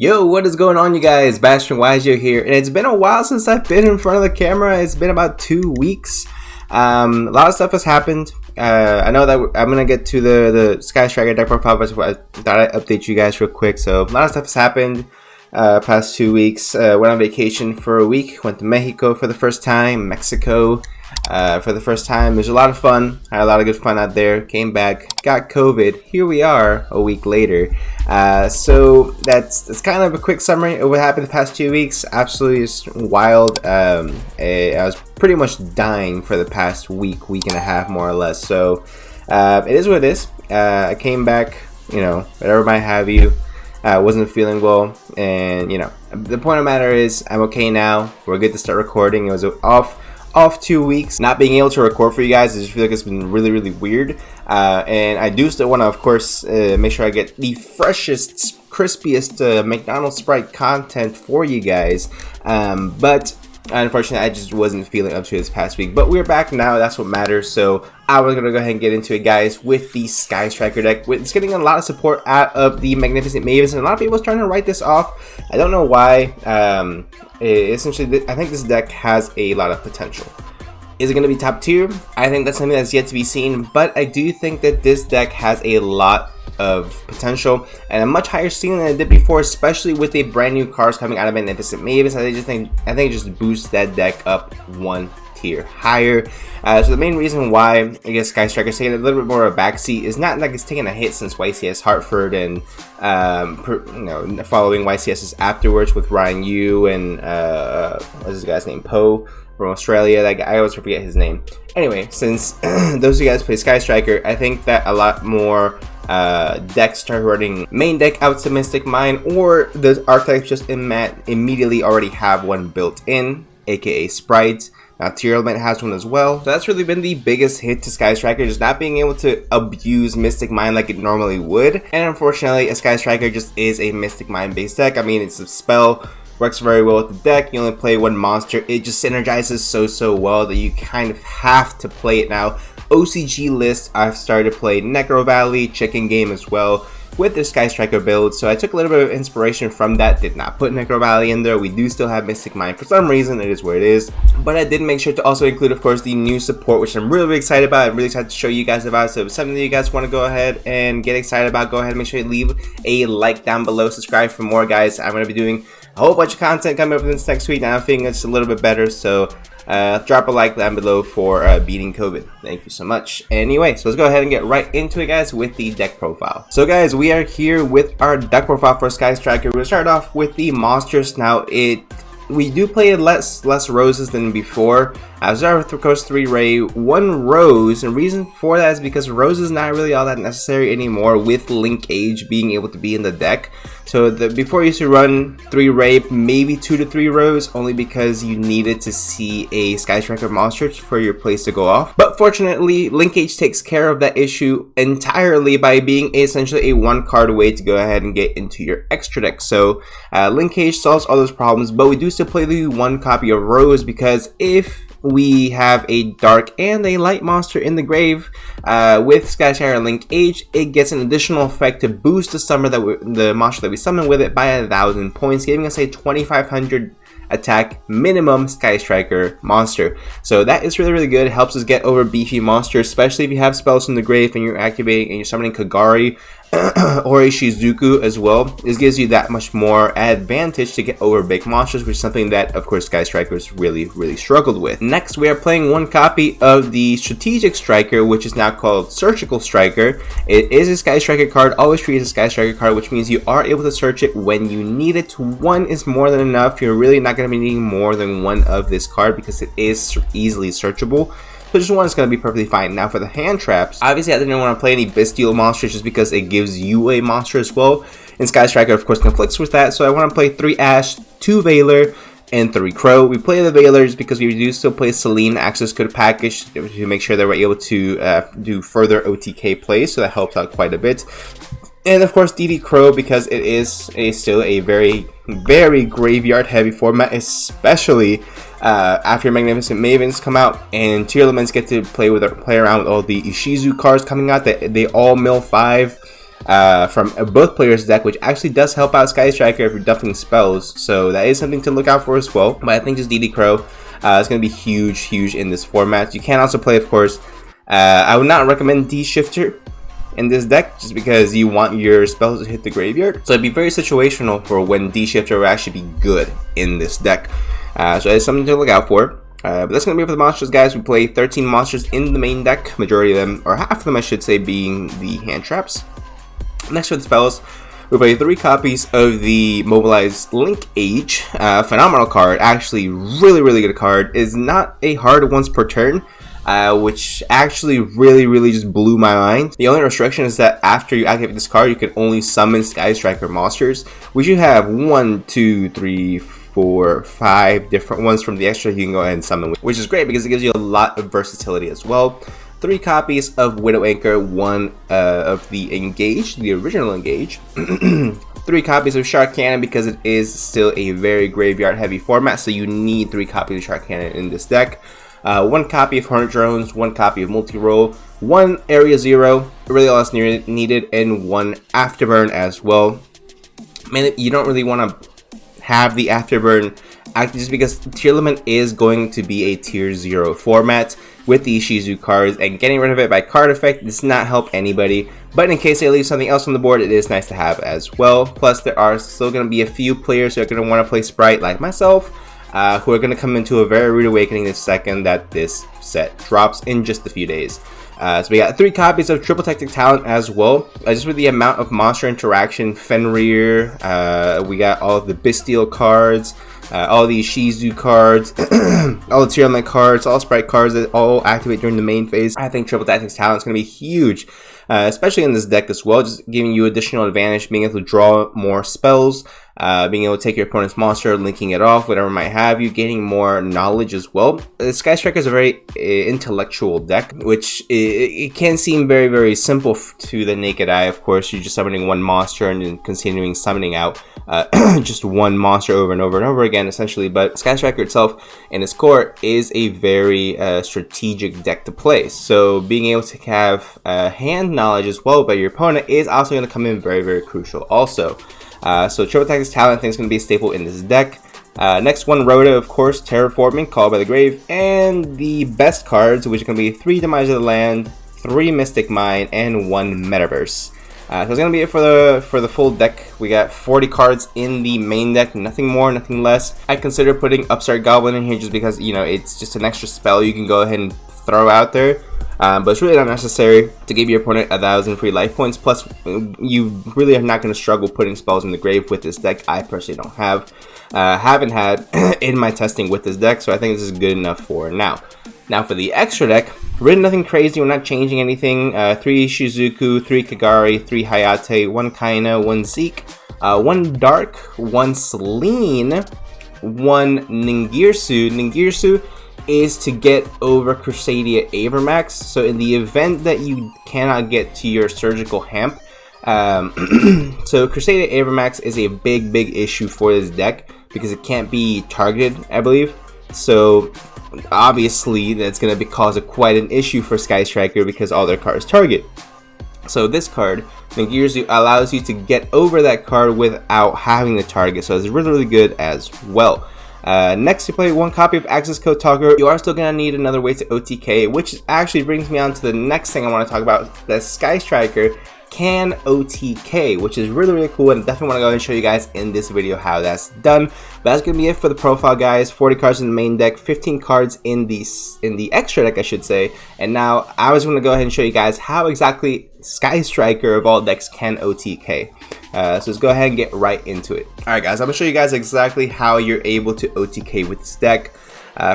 Yo, what is going on, you guys? Bastion Wagio here, and it's been a while since I've been in front of the camera. It's been about 2 weeks. A lot of stuff has happened. I know that I'm gonna get to the Sky Striker deck profile, but I thought I'd update you guys real quick. So a lot of stuff has happened past 2 weeks. Went on vacation for a week. Went to Mexico for the first time. Mexico for the first time. It was a lot of fun. Had a lot of good fun out there. Came back, got COVID. Here we are a week later. So that's kind of a quick summary of what happened the past 2 weeks. Absolutely just wild. I was pretty much dying for the past week and a half, more or less. So it is what it is. I came back, whatever might have you. Wasn't feeling well, and the point of the matter is I'm okay now. We're good to start recording. It was off 2 weeks, not being able to record for you guys. I just feel like it's been really weird, and I do still want to, of course, make sure I get the freshest, crispiest McDonald's Sprite content for you guys, but unfortunately I just wasn't feeling up to it this past week. But we're back now, that's what matters. So I was gonna go ahead and get into it, guys, with the Sky Striker deck. It's getting a lot of support out of the Magnificent Mavens, and a lot of people are trying to write this off. I don't know why. Essentially, I think this deck has a lot of potential. Is it going to be top tier? I think that's something that's yet to be seen, but I do think that this deck has a lot of potential and a much higher ceiling than it did before, especially with the brand new cards coming out of Magnificent Mavens. I think it just boosts that deck up one tier higher. So the main reason why I guess Sky Striker is taking a little bit more of a backseat is not like it's taking a hit since YCS Hartford and following YCS's afterwards with Ryan Yu and what's this guy's name, Poe from Australia. That guy, I always forget his name. Anyway, since those of you guys play Sky Striker, I think that a lot more decks start running main deck out to Mystic Mine, or the archetypes just immediately already have one built in, aka Sprites. Now Tier Element has one as well. So that's really been the biggest hit to Sky Striker, just not being able to abuse Mystic Mine like it normally would. And unfortunately, a Sky Striker just is a Mystic Mine based deck. I mean, it's a spell, works very well with the deck. You only play one monster. It just synergizes so well that you kind of have to play it now. OCG list, I've started to play Necro Valley, Chicken Game as well with the Sky Striker build, so I took a little bit of inspiration from that. Did not put Necro Valley in there. We do still have Mystic Mine for some reason. It is where it is, but I did make sure to also include, of course, the new support, which I'm really excited about. I'm really excited to show you guys about. So if it's something that you guys want to go ahead and get excited about, go ahead and make sure you leave a like down below, subscribe for more, guys. I'm going to be doing a whole bunch of content coming up this next week. Now I'm feeling it's a little bit better, so drop a like down below for beating COVID. Thank you so much. Anyway, so let's go ahead and get right into it, guys, with the deck profile. So guys, we are here with our deck profile for Sky Striker. We'll start off with the monsters. Now we do play less roses than before. I was with, of course, 3 Ray, 1 Rose, and the reason for that is because Rose is not really all that necessary anymore with Linkage being able to be in the deck. So before you used to run 3 Ray, maybe 2 to 3 Rose, only because you needed to see a Sky Striker monster for your plays to go off. But fortunately, Linkage takes care of that issue entirely by being essentially a 1-card way to go ahead and get into your extra deck. So Linkage solves all those problems, but we do still play the 1 copy of Rose, because if we have a dark and a light monster in the grave with Sky Striker Linkage, it gets an additional effect to boost the monster that we summon with it by 1,000 points, giving us a 2,500 attack minimum Sky Striker monster. So that is really good. It helps us get over beefy monsters, especially if you have spells from the grave and you're activating and you're summoning Kagari or a Shizuku as well. This gives you that much more advantage to get over big monsters, which is something that, of course, Sky Strikers really struggled with. Next, we are playing 1 copy of the Strategic Striker, which is now called Surgical Striker. It is a Sky Striker card, always treated as a Sky Striker card, which means you are able to search it when you need it. 1 is more than enough. You're really not going to be needing more than 1 of this card because it is easily searchable. So just 1 is going to be perfectly fine. Now for the hand traps, obviously I didn't want to play any bestial monsters just because it gives you a monster as well. And Sky Striker, of course, conflicts with that. So I want to play 3 Ash, 2 Veiler, and 3 Crow. We play the Veilers because we do still play Selene Access Code Package to make sure that we're able to do further OTK plays. So that helps out quite a bit. And of course DD Crow, because it is still a very graveyard heavy format, especially after Magnificent Mavens come out and Tier Elements get to play around with all the Ishizu cards coming out. That they all mill 5. from both players' deck, which actually does help out Sky Striker if you're dumping spells. So that is something to look out for as well. But I think just DD Crow is going to be huge in this format. You can also play, of course, I would not recommend D-Shifter in this deck just because you want your spells to hit the graveyard. So it'd be very situational for when D-Shifter will actually be good in this deck. So it's something to look out for. But that's going to be it for the monsters, guys. We play 13 monsters in the main deck, majority of them, or half of them I should say, being the hand traps. Next for the spells, we play 3 copies of the Mobilized Link Age. Phenomenal card, actually really good card. Is not a hard once per turn, which actually really just blew my mind. The only restriction is that after you activate this card, you can only summon Sky Striker monsters, which you have 1, 2, 3, 4, 5 different ones from the extra you can go ahead and summon, which is great because it gives you a lot of versatility as well. 3 copies of Widow Anchor, 1 of the Engage, the original Engage. 3 copies of Shark Cannon because it is still a very graveyard heavy format, so you need 3 copies of Shark Cannon in this deck. 1 copy of Hornet Drones, 1 copy of Multi-Roll, 1 Area Zero, really all that's needed, and 1 Afterburn as well. Man, you don't really want to have the Afterburn active just because Tier Limit is going to be a Tier 0 format with the Shizu cards, and getting rid of it by card effect does not help anybody. But in case they leave something else on the board, it is nice to have as well. Plus, there are still going to be a few players who are going to want to play Sprite, like myself, who are going to come into a very rude awakening the second that this set drops in just a few days. So we got 3 copies of Triple Tactic Talent as well. Just with the amount of monster interaction, Fenrir, we got all of the Bestial cards, all these Shizu cards, all the Tier Limit cards, all Sprite cards that all activate during the main phase. I think Triple Tactics Talent is going to be huge, especially in this deck as well, just giving you additional advantage, being able to draw more spells, being able to take your opponent's monster, linking it off, whatever might have you, gaining more knowledge as well. Sky Striker is a very intellectual deck, which it can seem very simple to the naked eye. Of course, you're just summoning 1 monster and then continuing summoning out just 1 monster over and over again, essentially. But Sky Striker itself in its core is a very strategic deck to play. So being able to have hand knowledge as well by your opponent is also going to come in very crucial also. So Triple Tactics Talent I think is going to be a staple in this deck. Next one, Rhoda, of course, Terraforming, Called by the Grave, and the best cards, which are going to be 3 Demise of the Land, 3 Mystic Mine, and 1 Metaverse. So it's going to be it for the full deck. We got 40 cards in the main deck, nothing more, nothing less. I consider putting Upstart Goblin in here just because, you know, it's just an extra spell you can go ahead and throw out there. But it's really not necessary to give your opponent 1,000 free life points. Plus, you really are not going to struggle putting spells in the grave with this deck. I personally don't haven't had in my testing with this deck, so I think this is good enough for now. Now for the extra deck, really nothing crazy. We're not changing anything. 3 Shizuku, 3 Kagari, 3 Hayate, 1 Kaina, 1 Zeke, 1 Dark, 1 Selene, 1 Ningirsu. Ningirsu is to get over Crusadia Avermax. So in the event that you cannot get to your Surgical Hamp, so Crusadia Avermax is a big issue for this deck because it can't be targeted, I believe. So obviously that's going to cause quite an issue for Sky Striker because all their cards target. So this card, Ningirsu, allows you to get over that card without having the target. So it's really good as well. Next, you play 1 copy of Access Code Talker. You are still going to need another way to OTK, which actually brings me on to the next thing I want to talk about. The Sky Striker can OTK, which is really cool, and definitely want to go and show you guys in this video how that's done. But that's going to be it for the profile, guys. 40 cards in the main deck, 15 cards in the extra deck, I should say. And now I was going to go ahead and show you guys how exactly Sky Striker of all decks can OTK. So let's go ahead and get right into it. Alright guys, I'm going to show you guys exactly how you're able to OTK with this deck.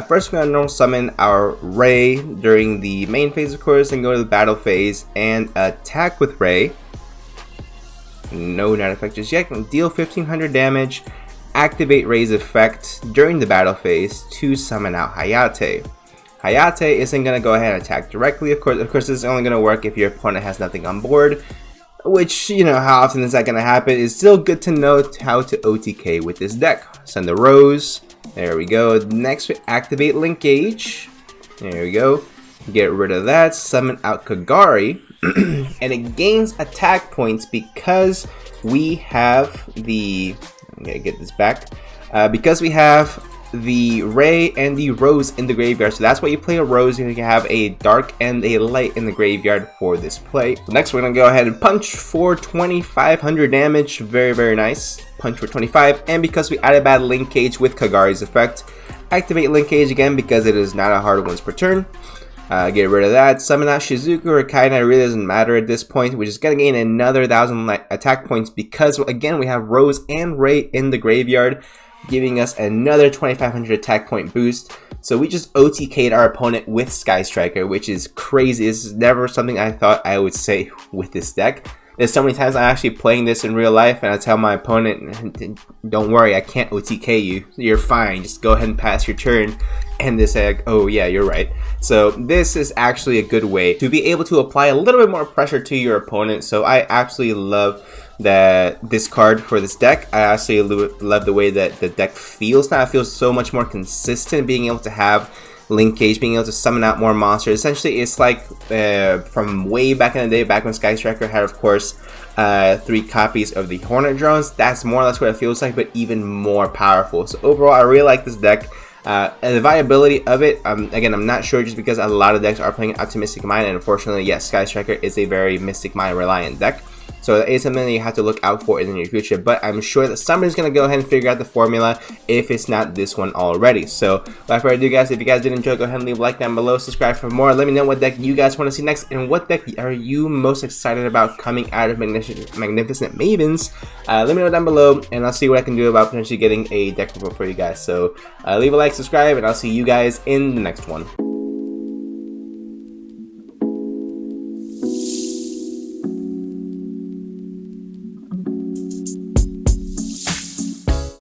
First, we're going to normal summon our Ray during the main phase, of course, and go to the battle phase and attack with Ray. No, not effect just yet. Deal 1500 damage. Activate Ray's effect during the battle phase to summon out Hayate. Hayate isn't going to go ahead and attack directly. Of course, this is only going to work if your opponent has nothing on board. Which, you know, how often is that going to happen? It's still good to know how to OTK with this deck. Send the Rose. There we go. Next, we activate Link Gauge. There we go. Get rid of that. Summon out Kagari. and it gains attack points because we have the, I'm gonna get this back, because we have the Ray and the Rose in the graveyard. So that's why you play a Rose, you can have a dark and a light in the graveyard for this play. So next we're gonna go ahead and punch for 2500 damage. Very nice. Punch for 25, and because we added bad linkage with Kagari's effect, activate linkage again because it is not a hard once per turn. Get rid of that. Summon out Shizuku or Kaina, it really doesn't matter at this point. We're just gonna gain another 1000 attack points because again we have Rose and Ray in the graveyard, giving us another 2500 attack point boost. So we just OTK'd our opponent with Sky Striker, which is crazy. This is never something I thought I would say with this deck. There's so many times I'm actually playing this in real life and I tell my opponent, don't worry, I can't OTK you, you're fine, just go ahead and pass your turn, and they say, oh yeah, you're right. So this is actually a good way to be able to apply a little bit more pressure to your opponent. So I absolutely love this card for this deck. I absolutely love the way that the deck feels now. It feels so much more consistent, being able to have linkage, being able to summon out more monsters. Essentially, it's like from way back in the day, back when Sky Striker had, of course, 3 copies of the Hornet drones. That's more or less what it feels like, but even more powerful. So overall, I really like this deck. And the viability of it, again, I'm not sure, just because a lot of decks are playing out to Mystic Mine, and unfortunately, yes, Sky Striker is a very Mystic Mine reliant deck. So that is something that you have to look out for in the near future, but I'm sure that somebody's going to go ahead and figure out the formula if it's not this one already. So without further ado, guys, if you guys did enjoy, go ahead and leave a like down below, subscribe for more. Let me know what deck you guys want to see next, and what deck are you most excited about coming out of Magnificent Mavens. Let me know down below, and I'll see what I can do about potentially getting a deck report for you guys. So leave a like, subscribe, and I'll see you guys in the next one.